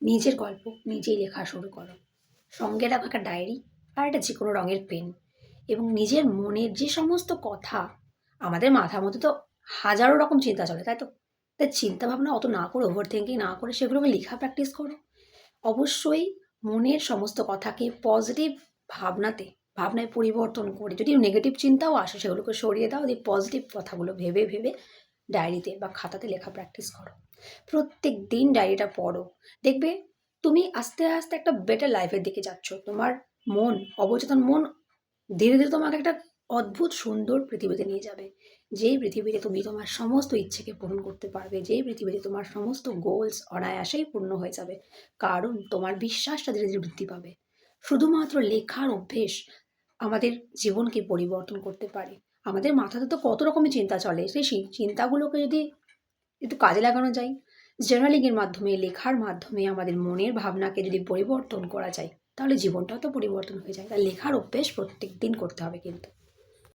নিজের গল্প নিজেই লেখা শুরু করো। সঙ্গে রাখো একটা ডায়েরি আর একটা যে কোনো রঙের পেন, এবং নিজের মনের যে সমস্ত কথা, আমাদের মাথার মধ্যে তো হাজারো রকম চিন্তা চলে, তাই তো? তাই চিন্তা ভাবনা অত না করে, ওভার থিঙ্কিং না করে সেগুলোকে লেখা প্র্যাকটিস করো। অবশ্যই মনের সমস্ত কথাকে পজিটিভ ভাবনায় পরিবর্তন করে, যদি নেগেটিভ চিন্তাও আসে সেগুলোকে সরিয়ে দাও, দিয়ে পজিটিভ কথাগুলো ভেবে ভেবে ডায়েরিতে বা খাতাতে লেখা প্র্যাকটিস করো। প্রত্যেক দিন ডায়েরিটা পড়ো, দেখবে তুমি আস্তে আস্তে একটা বেটার লাইফের দিকে যাচ্ছ। তোমার মন, অবচেতন মন ধীরে ধীরে তোমাকে একটা অদ্ভুত সুন্দর পৃথিবীতে নিয়ে যাবে, যেই পৃথিবীতে তুমি তোমার সমস্ত ইচ্ছেকে পূরণ করতে পারবে, যেই পৃথিবীতে তোমার সমস্ত গোলস অনায়াসেই পূর্ণ হয়ে যাবে। কারণ তোমার বিশ্বাসটা ধীরে ধীরে বৃদ্ধি পাবে। শুধুমাত্র লেখার অভ্যেস আমাদের জীবনকে পরিবর্তন করতে পারে। আমাদের মাথাতে তো কত রকমের চিন্তা চলে, সেই চিন্তাগুলোকে যদি একটু কাজে লাগানো যায়, জার্নালিংয়ের মাধ্যমে, লেখার মাধ্যমে আমাদের মনের ভাবনাকে যদি পরিবর্তন করা যায়, তাহলে জীবনটাও তো পরিবর্তন হয়ে যায়। তাই লেখার অভ্যেস প্রত্যেক দিন করতে হবে কিন্তু।